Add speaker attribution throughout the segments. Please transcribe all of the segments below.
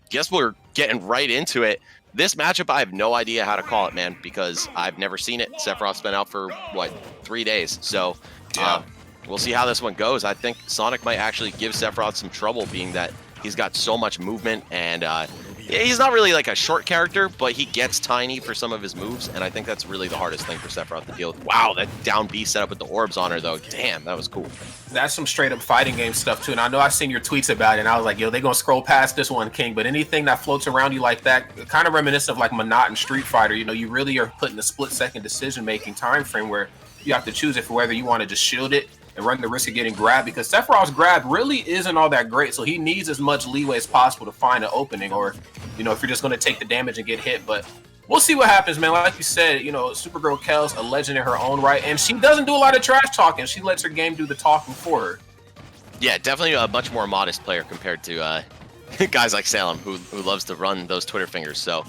Speaker 1: Guess we're getting right into it. This matchup, I have no idea how to call it, man, because I've never seen it. Sephiroth's been out for, what, 3 days? So we'll see how this one goes. I think Sonic might actually give Sephiroth some trouble, being that he's got so much movement, and he's not really like a short character, but he gets tiny for some of his moves, and I think that's really the hardest thing for Sephiroth to deal with. Wow, that down B setup with the orbs on her, though. Damn, that was cool.
Speaker 2: That's some straight up fighting game stuff too, and I know I've seen your tweets about it, and I was like, yo, they're gonna scroll past this one, King. But anything that floats around you like that, kind of reminiscent of like Monot and Street Fighter, you really are put in a split-second decision-making time frame where you have to choose it for whether you want to just shield it and run the risk of getting grabbed, because Sephiroth's grab really isn't all that great, so he needs as much leeway as possible to find an opening, or if you're just going to take the damage and get hit. But we'll see what happens, man. Like you said, SuperGirlKels, a legend in her own right, and she doesn't do a lot of trash talking. She lets her game do the talking for her.
Speaker 1: Yeah, definitely a much more modest player compared to guys like Salem, who loves to run those Twitter fingers. So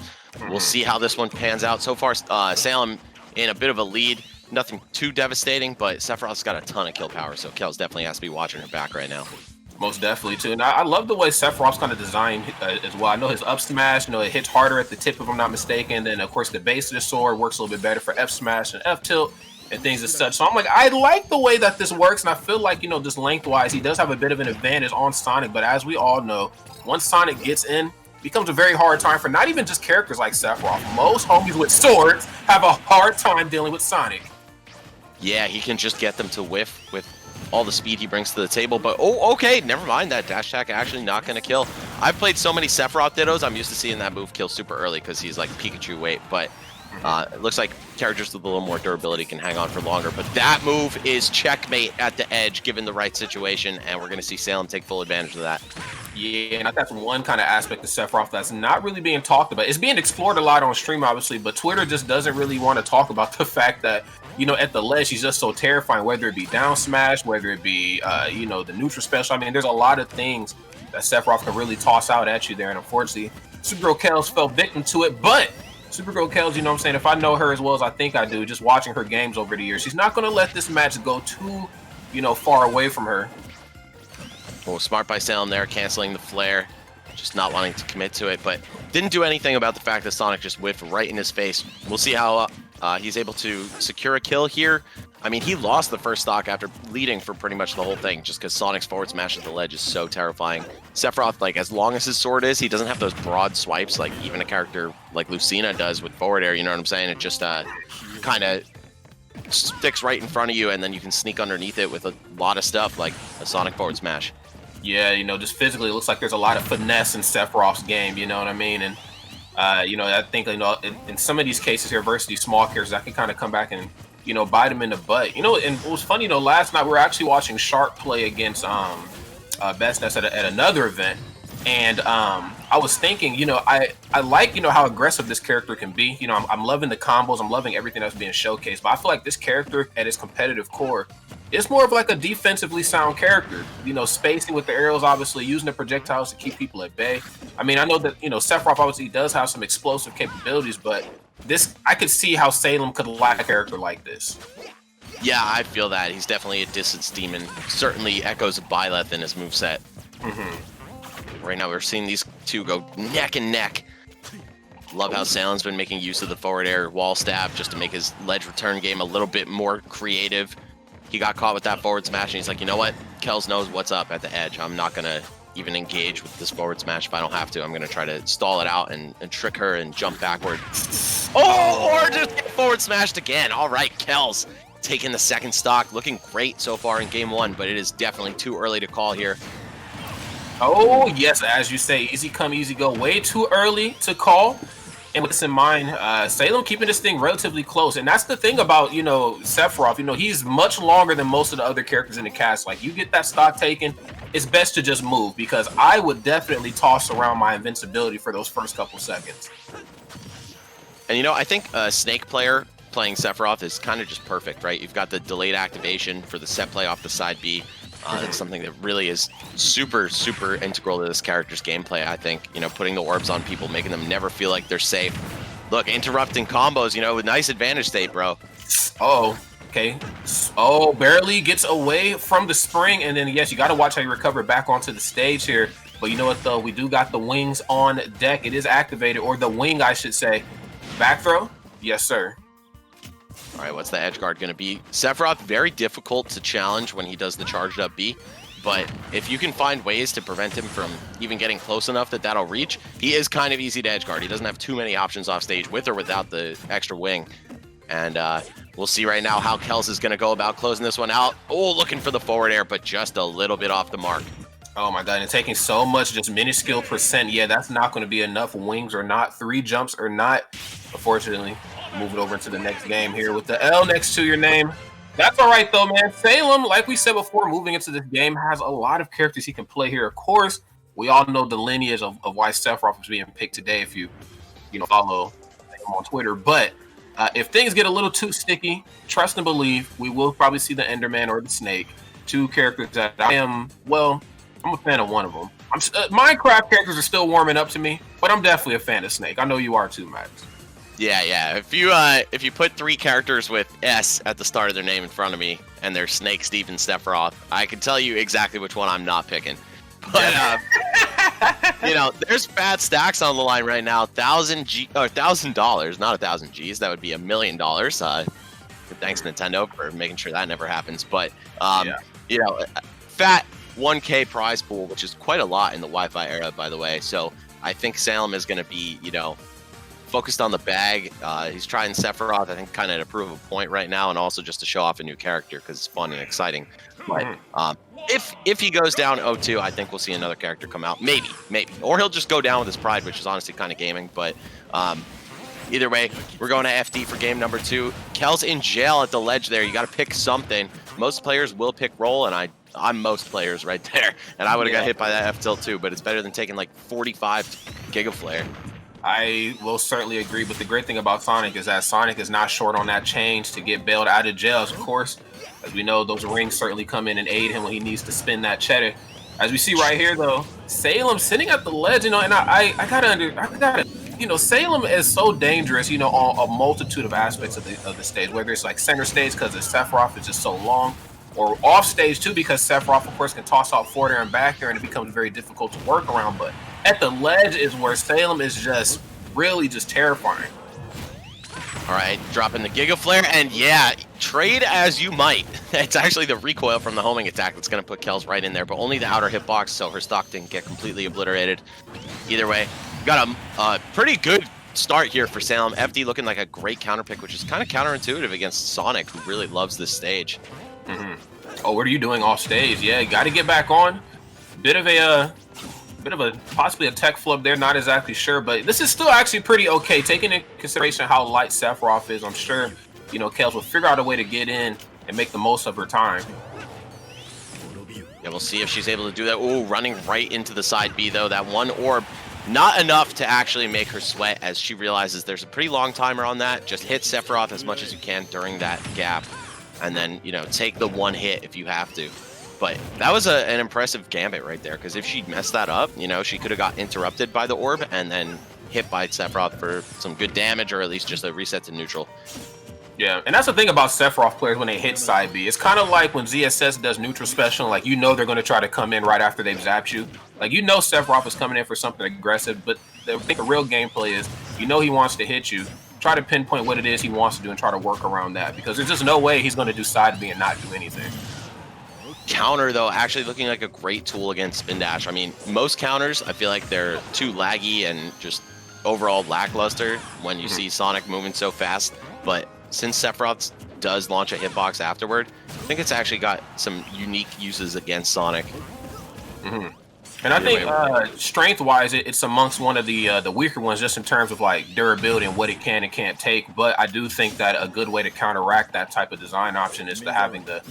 Speaker 1: we'll see how this one pans out. So far, Salem in a bit of a lead. Nothing too devastating, but Sephiroth's got a ton of kill power, so Kels definitely has to be watching her back right now.
Speaker 2: Most definitely, too. And I love the way Sephiroth's kind of designed as well. I know his up smash, it hits harder at the tip, if I'm not mistaken. Then, of course, the base of the sword works a little bit better for F smash and F tilt and things as such. So I'm like, I like the way that this works, and I feel like, just lengthwise, he does have a bit of an advantage on Sonic. But as we all know, once Sonic gets in, it becomes a very hard time for not even just characters like Sephiroth. Most homies with swords have a hard time dealing with Sonic.
Speaker 1: Yeah, he can just get them to whiff with all the speed he brings to the table. But, okay, never mind. That dash attack actually not going to kill. I've played so many Sephiroth Dittos, I'm used to seeing that move kill super early because he's like Pikachu weight. But it looks like characters with a little more durability can hang on for longer. But that move is checkmate at the edge, given the right situation, and we're going to see Salem take full advantage of that.
Speaker 2: Yeah, and that's one kind of aspect of Sephiroth that's not really being talked about. It's being explored a lot on stream, obviously, but Twitter just doesn't really want to talk about the fact that, at the ledge, he's just so terrifying, whether it be down smash, whether it be, the neutral special. I mean, there's a lot of things that Sephiroth can really toss out at you there, and unfortunately, SuperGirlKels fell victim to it, but SuperGirlKels, if I know her as well as I think I do, just watching her games over the years, she's not going to let this match go too, far away from her.
Speaker 1: Well, smart by Salem there, canceling the flare, just not wanting to commit to it, but didn't do anything about the fact that Sonic just whiffed right in his face. We'll see how he's able to secure a kill here. I mean, he lost the first stock after leading for pretty much the whole thing, just because Sonic's forward smash at the ledge is so terrifying. Sephiroth, like, as long as his sword is, he doesn't have those broad swipes like even a character like Lucina does with forward air, you know what I'm saying? It just kind of sticks right in front of you, and then you can sneak underneath it with a lot of stuff like a Sonic forward smash.
Speaker 2: Yeah, just physically, it looks like there's a lot of finesse in Sephiroth's game, you know what I mean? And, I think, in some of these cases here versus these small characters, I can kind of come back and, bite them in the butt. And it was funny, last night we were actually watching Sharp play against Best Nest at another event. And I was thinking, I like, how aggressive this character can be. I'm loving the combos. I'm loving everything that's being showcased. But I feel like this character at its competitive core, it's more of like a defensively sound character, spacing with the arrows, obviously using the projectiles to keep people at bay. I mean, I know that, Sephiroth obviously does have some explosive capabilities, but I could see how Salem could like a character like this.
Speaker 1: Yeah, I feel that. He's definitely a distance demon. Certainly echoes of Byleth in his moveset. Right now we're seeing these two go neck and neck. Love how Salem's been making use of the forward air wall stab just to make his ledge return game a little bit more creative. He got caught with that forward smash, and he's like, you know what? Kels knows what's up at the edge. I'm not going to even engage with this forward smash if I don't have to. I'm going to try to stall it out and trick her and jump backward. Oh, or just get forward smashed again. All right, Kels taking the second stock. Looking great so far in game one, but it is definitely too early to call here.
Speaker 2: Oh, yes, as you say, easy come, easy go. Way too early to call. And with this in mind, Salem keeping this thing relatively close. And that's the thing about, Sephiroth. He's much longer than most of the other characters in the cast. Like, you get that stock taken, it's best to just move, because I would definitely toss around my invincibility for those first couple seconds.
Speaker 1: And, I think a Snake player playing Sephiroth is kind of just perfect, right? You've got the delayed activation for the set play off the side B. It's something that really is super, super integral to this character's gameplay, I think. Putting the orbs on people, making them never feel like they're safe. Look, interrupting combos, with nice advantage state, bro.
Speaker 2: Oh, okay. Oh, barely gets away from the spring, and then, yes, you got to watch how you recover back onto the stage here. But you know what, though? We do got the wings on deck. It is activated, or the wing, I should say. Back throw? Yes, sir.
Speaker 1: All right, what's the edge guard going to be? Sephiroth, very difficult to challenge when he does the charged up B. But if you can find ways to prevent him from even getting close enough that that'll reach, he is kind of easy to edge guard. He doesn't have too many options off stage with or without the extra wing. And we'll see right now how Kels is going to go about closing this one out. Oh, looking for the forward air, but just a little bit off the mark.
Speaker 2: Oh my god, and taking so much just minuscule percent. Yeah, that's not going to be enough. Wings or not, 3 jumps or not. Unfortunately, moving over to the next game here with the L next to your name. That's all right, though, man. Salem, like we said before, moving into this game, has a lot of characters he can play here. Of course, we all know the lineage of why Sephiroth was being picked today if you follow him on Twitter. But if things get a little too sticky, trust and believe, we will probably see the Enderman or the Snake. 2 characters that I'm a fan of one of them. Minecraft characters are still warming up to me, but I'm definitely a fan of Snake. I know you are too, Max.
Speaker 1: Yeah. If you put 3 characters with S at the start of their name in front of me, and they're Snake, Steven, Sephiroth, I can tell you exactly which one I'm not picking. But there's fat stacks on the line right now. $1,000, not 1,000 G's. That would be $1 million. Thanks Nintendo for making sure that never happens. But fat 1K prize pool, which is quite a lot in the Wi-Fi era, by the way. So I think Salem is going to be, focused on the bag. He's trying Sephiroth, I think, kind of to prove a point right now, and also just to show off a new character because it's fun and exciting. But if he goes down 0-2, I think we'll see another character come out. Maybe. Or he'll just go down with his pride, which is honestly kind of gaming. But either way, we're going to FD for game number 2. Kel's in jail at the ledge there. You got to pick something. Most players will pick roll, and I'm most players right there. And I would have got hit by that F tilt too, but it's better than taking like 45 Gigaflare.
Speaker 2: I will certainly agree, but the great thing about Sonic is that Sonic is not short on that change to get bailed out of jail. Of course, as we know, those rings certainly come in and aid him when he needs to spin that cheddar. As we see right here, though, Salem sitting at the ledge, and I gotta, Salem is so dangerous, on a multitude of aspects of the stage, whether it's like center stage because the Sephiroth is just so long, or off stage too, because Sephiroth, of course, can toss out forward air and back air, and it becomes very difficult to work around. But at the ledge is where Salem is just really just terrifying.
Speaker 1: All right, dropping the Giga Flare, and yeah, trade as you might. It's actually the recoil from the homing attack that's going to put Kels right in there, but only the outer hitbox, so her stock didn't get completely obliterated. Either way, got a pretty good start here for Salem. FD looking like a great counter pick, which is kind of counterintuitive against Sonic, who really loves this stage.
Speaker 2: Oh, what are you doing off stage? Yeah, you got to get back on. Bit of a possibly a tech flub there, not exactly sure, but this is still actually pretty okay, taking into consideration how light Sephiroth is. I'm sure, Kels will figure out a way to get in and make the most of her time.
Speaker 1: Yeah, we'll see if she's able to do that. Ooh, running right into the side B, though. That one orb, not enough to actually make her sweat, as she realizes there's a pretty long timer on that. Just hit Sephiroth as much as you can during that gap, and then, take the one hit if you have to. But that was an impressive gambit right there, because if she'd messed that up, she could have got interrupted by the orb and then hit by Sephiroth for some good damage, or at least just a reset to neutral.
Speaker 2: Yeah, and that's the thing about Sephiroth players when they hit side B. It's kind of like when ZSS does neutral special, like they're going to try to come in right after they've zapped you. Like Sephiroth is coming in for something aggressive, but I think a real gameplay is, he wants to hit you. Try to pinpoint what it is he wants to do and try to work around that, because there's just no way he's going to do side B and not do anything.
Speaker 1: Counter, though, actually looking like a great tool against spin dash. I mean, most counters, I feel like they're too laggy and just overall lackluster when you see Sonic moving so fast. But since Sephiroth does launch a hitbox afterward, I think it's actually got some unique uses against Sonic.
Speaker 2: And I think strength-wise, it's amongst one of the weaker ones, just in terms of like durability and what it can and can't take. But I do think that a good way to counteract that type of design option is to having the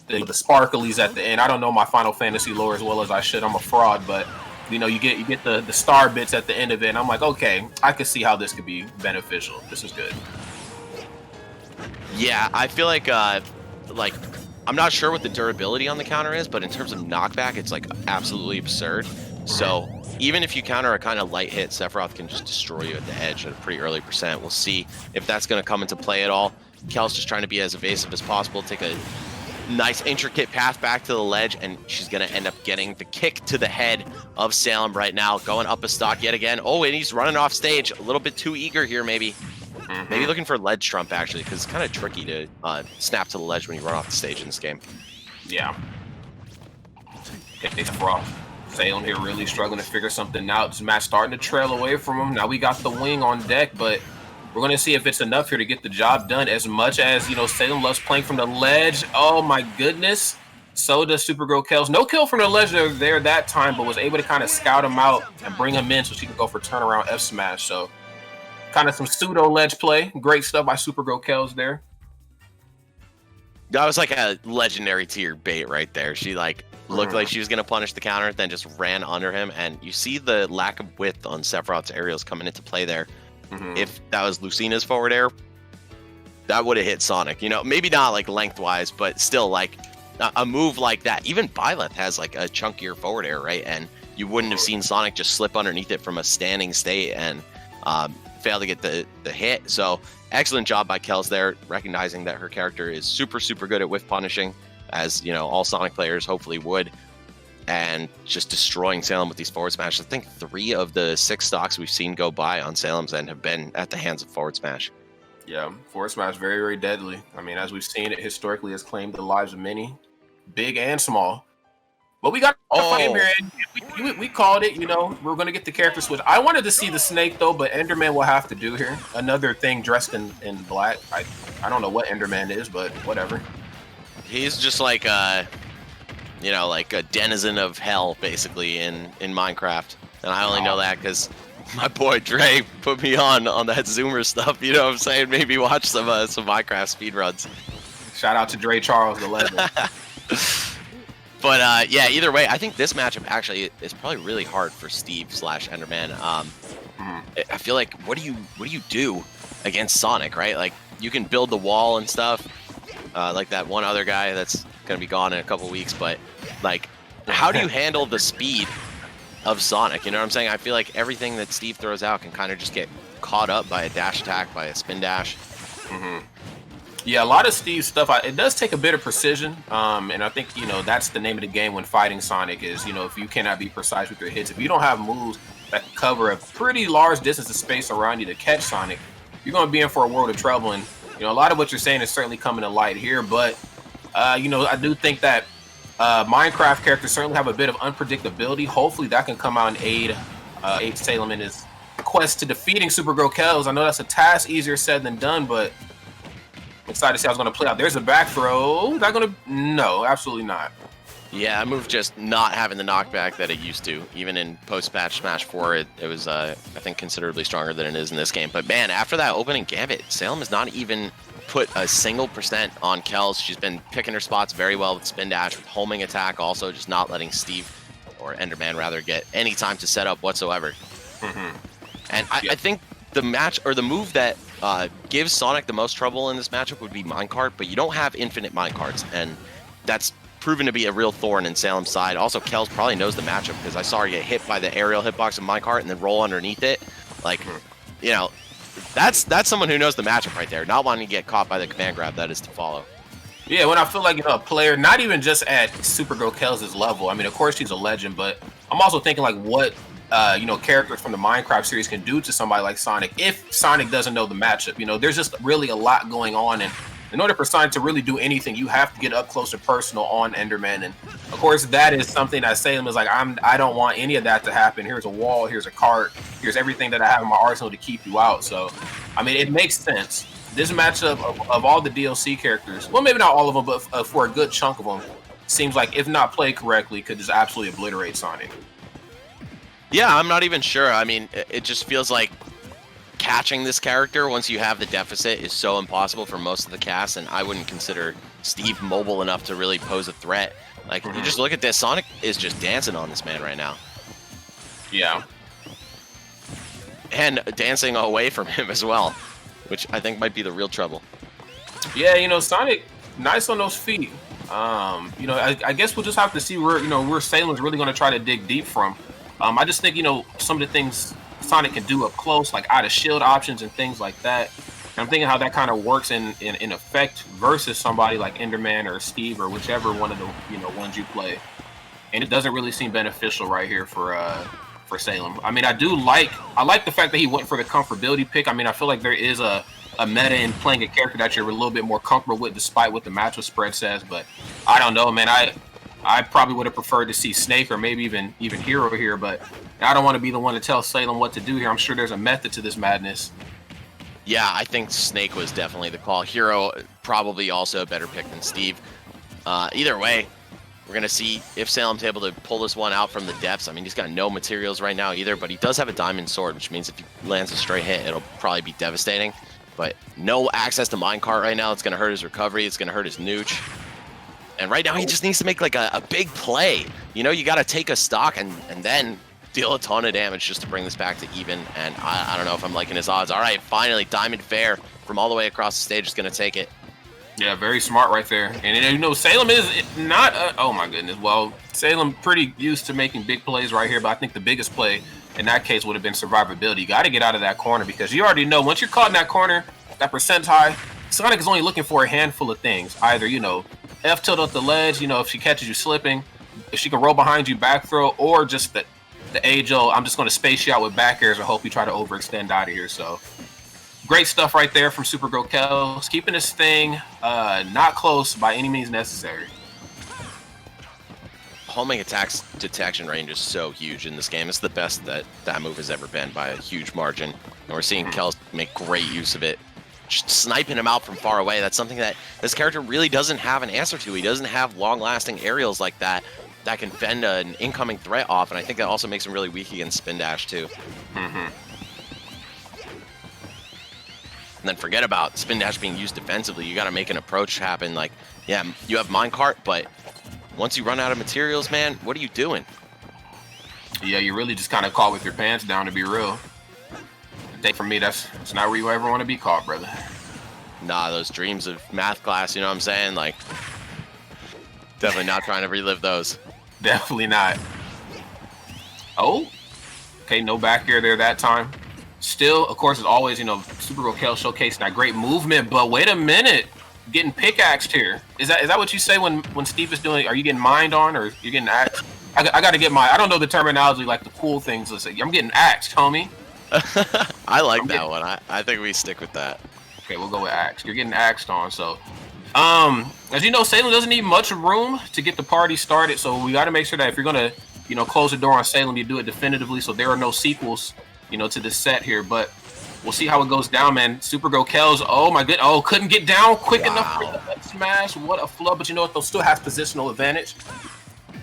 Speaker 2: sparklies at the end. I don't know my Final Fantasy lore as well as I should. I'm a fraud, but you get the star bits at the end of it, and I'm like, okay, I can see how this could be beneficial. This is good.
Speaker 1: Yeah, I feel like I'm not sure what the durability on the counter is, but in terms of knockback, it's like absolutely absurd. So even if you counter a kind of light hit, Sephiroth can just destroy you at the edge at a pretty early percent. We'll see if that's going to come into play at all. Kel's just trying to be as evasive as possible, take a Nice intricate path back to the ledge, and she's going to end up getting the kick to the head of Salem right now. Going up a stock yet again. Oh, and he's running off stage. A little bit too eager here, maybe. Maybe looking for ledge trump, actually, because it's kind of tricky to snap to the ledge when you run off the stage in this game.
Speaker 2: Yeah. It's rough. Salem here really struggling to figure something out. This match starting to trail away from him. Now we got the wing on deck, but we're going to see if it's enough here to get the job done. As much as, you know, Salem loves playing from the ledge. Oh, my goodness. So does SuperGirlKels. No kill from the ledge there that time, but was able to kind of scout him out and bring him in so she can go for turnaround F smash. So kind of some pseudo ledge play. Great stuff by SuperGirlKels there.
Speaker 1: That was like a legendary tier bait right there. She like looked like she was going to punish the counter, then just ran under him. And you see the lack of width on Sephiroth's aerials coming into play there. If that was Lucina's forward air, that would have hit Sonic. You know, maybe not like lengthwise, but still like a move like that. Even Byleth has like a chunkier forward air, right? And you wouldn't have seen Sonic just slip underneath it from a standing state and fail to get the hit. So excellent job by Kels there, recognizing that her character is super good at whiff punishing, as you know all Sonic players hopefully would, and just destroying Salem with these forward smashes. I think 3 of the 6 stocks we've seen go by on Salem's end have been at the hands of forward smash.
Speaker 2: Yeah, forward smash very deadly. I mean, as we've seen, it historically has claimed the lives of many, big and small. But we got a fight here. We called it, you know. We're going to get the character switch. I wanted to see the snake, though, but Enderman will have to do here. Another thing dressed in black. I don't know what Enderman is, but whatever.
Speaker 1: He's just like you know, like a denizen of hell, basically, in Minecraft. And I only know that because my boy Dre put me on that Zoomer stuff. You know what I'm saying? Made me watch some Minecraft speedruns. Shout
Speaker 2: out to Dre Charles, the legend.
Speaker 1: But yeah, either way, I think this matchup actually is probably really hard for Steve/Enderman. I feel like what do you do against Sonic, right? Like you can build the wall and stuff, like that one other guy that's gonna be gone in a couple weeks. But like, how do you handle the speed of Sonic? You know what I'm saying? I feel like everything that Steve throws out can kind of just get caught up by a dash attack, by a spin dash.
Speaker 2: Yeah, a lot of Steve's stuff, it does take a bit of precision, and I think, you know, that's the name of the game when fighting Sonic is, you know, if you cannot be precise with your hits, if you don't have moves that cover a pretty large distance of space around you to catch Sonic, you're going to be in for a world of trouble. And, you know, a lot of what you're saying is certainly coming to light here, but, you know, I do think that Minecraft characters certainly have a bit of unpredictability. Hopefully that can come out and aid Salem in his quest to defeating SuperGirlKels. I know that's a task easier said than done, but excited to see how it's going to play out. There's a back throw. Is that going to? No, absolutely not.
Speaker 1: Yeah, that move just not having the knockback that it used to. Even in post-patch Smash 4, it was, I think, considerably stronger than it is in this game. But man, after that opening gambit, Salem has not even put a single % on Kels. She's been picking her spots very well with spin dash, with homing attack, also just not letting Steve, or Enderman rather, get any time to set up whatsoever. And I think the match, or the move that gives Sonic the most trouble in this matchup would be minecart, but you don't have infinite minecarts, and that's proven to be a real thorn in Salem's side. Also, Kels probably knows the matchup because I saw her get hit by the aerial hitbox of minecart and then roll underneath it. Like, you know, that's someone who knows the matchup right there, not wanting to get caught by the command grab that is to follow.
Speaker 2: Yeah, when I feel like, you know, a player, not even just at SuperGirlKels' level, I mean, of course she's a legend, but I'm also thinking like what you know, characters from the Minecraft series can do to somebody like Sonic if Sonic doesn't know the matchup. You know, there's just really a lot going on, and in order for Sonic to really do anything, you have to get up close and personal on Enderman. And of course, that is something that Salem is like, I don't want any of that to happen. Here's a wall, here's a cart, here's everything that I have in my arsenal to keep you out. So, I mean, it makes sense. This matchup of all the DLC characters, well, maybe not all of them, but for a good chunk of them, seems like if not played correctly, could just absolutely obliterate Sonic.
Speaker 1: Yeah, I'm not even sure. I mean, it just feels like catching this character once you have the deficit is so impossible for most of the cast, and I wouldn't consider Steve mobile enough to really pose a threat. Like, you just look at this, Sonic is just dancing on this man right now.
Speaker 2: Yeah.
Speaker 1: And dancing away from him as well, which I think might be the real trouble.
Speaker 2: Yeah, you know, Sonic, nice on those feet. You know, I guess we'll just have to see where Salem's really going to try to dig deep from. I just think, you know, some of the things Sonic can do up close, like out of shield options and things like that. I'm thinking how that kind of works in effect versus somebody like Enderman or Steve or whichever one of the ones you play, and it doesn't really seem beneficial right here for Salem. I mean, I like the fact that he went for the comfortability pick. I mean, I feel like there is a meta in playing a character that you're a little bit more comfortable with, despite what the matchup spread says. But I don't know, man. I probably would have preferred to see Snake or maybe even Hero here, but I don't want to be the one to tell Salem what to do here. I'm sure there's a method to this madness.
Speaker 1: Yeah, I think Snake was definitely the call. Hero probably also a better pick than Steve. Either way, we're going to see if Salem's able to pull this one out from the depths. I mean, he's got no materials right now either, but he does have a diamond sword, which means if he lands a straight hit, it'll probably be devastating. But no access to minecart right now. It's going to hurt his recovery. It's going to hurt his nooch. And right now, he just needs to make like a big play. You know, you got to take a stock and then deal a ton of damage just to bring this back to even. And I don't know if I'm liking his odds. All right, finally, Diamond Fair from all the way across the stage is going to take it.
Speaker 2: Yeah, very smart right there. And Salem is not oh my goodness. Well, Salem pretty used to making big plays right here, but I think the biggest play in that case would have been survivability. You got to get out of that corner because you already know once you're caught in that corner, that percent high, Sonic is only looking for a handful of things. Either, F tilt up the ledge, if she catches you slipping, if she can roll behind you back throw, or just the age-old, I'm just going to space you out with back airs and hope you try to overextend out of here. So great stuff right there from SuperGirlKels. Keeping this thing not close by any means necessary.
Speaker 1: Homing attacks detection range is so huge in this game. It's the best that move has ever been by a huge margin. And we're seeing Kels make great use of it. Just sniping him out from far away. That's something that this character really doesn't have an answer to. He doesn't have long-lasting aerials like that can fend an incoming threat off, and I think that also makes him really weak against Spin Dash too. And then forget about Spin Dash being used defensively. You got to make an approach happen. Like, yeah, you have minecart, but once you run out of materials, man, what are you doing?
Speaker 2: Yeah, you're really just kind of caught with your pants down, to be real. I think for me, that's not where you ever want to be caught, brother.
Speaker 1: Nah, those dreams of math class, you know what I'm saying? Like, definitely not trying to relive those.
Speaker 2: Definitely not. Oh, okay, no back air there that time. Still, of course, as always, SuperGirlKels showcasing that great movement, but wait a minute. Getting pickaxed here. Is that what you say when Steve is doing? Are you getting mined on or you're getting axed? I got to get I don't know the terminology like the cool things. Let's say I'm getting axed, homie.
Speaker 1: I like that one. I think we stick with that.
Speaker 2: Okay, we'll go with axed. You're getting axed on. So, as you know, Salem doesn't need much room to get the party started. So we got to make sure that if you're gonna, close the door on Salem, you do it definitively. So there are no sequels, to this set here. But we'll see how it goes down, man. SuperGirlKels, oh my goodness. Oh, couldn't get down quick enough for the smash. What a flub. But you know what? They'll still have positional advantage.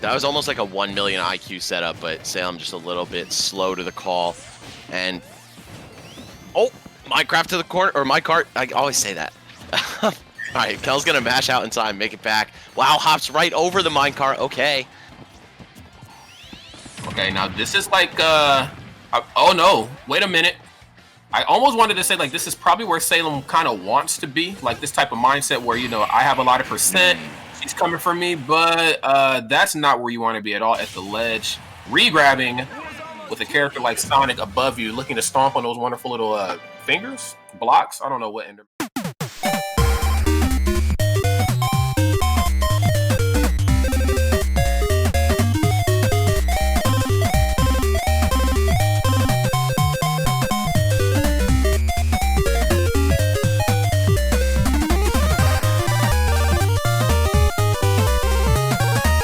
Speaker 1: That was almost like a 1 million IQ setup, but Salem just a little bit slow to the call. And, oh, Minecraft to the corner, or minecart. I always say that. All right, Kel's going to mash out in time, make it back. Wow, hops right over the minecart. Okay.
Speaker 2: Okay, now this is like, oh no, wait a minute. I almost wanted to say, like, this is probably where Salem kind of wants to be, like this type of mindset where, I have a lot of percent, she's coming for me, but that's not where you want to be at all at the ledge. Re-grabbing with a character like Sonic above you, looking to stomp on those wonderful little fingers, blocks. I don't know what Ender.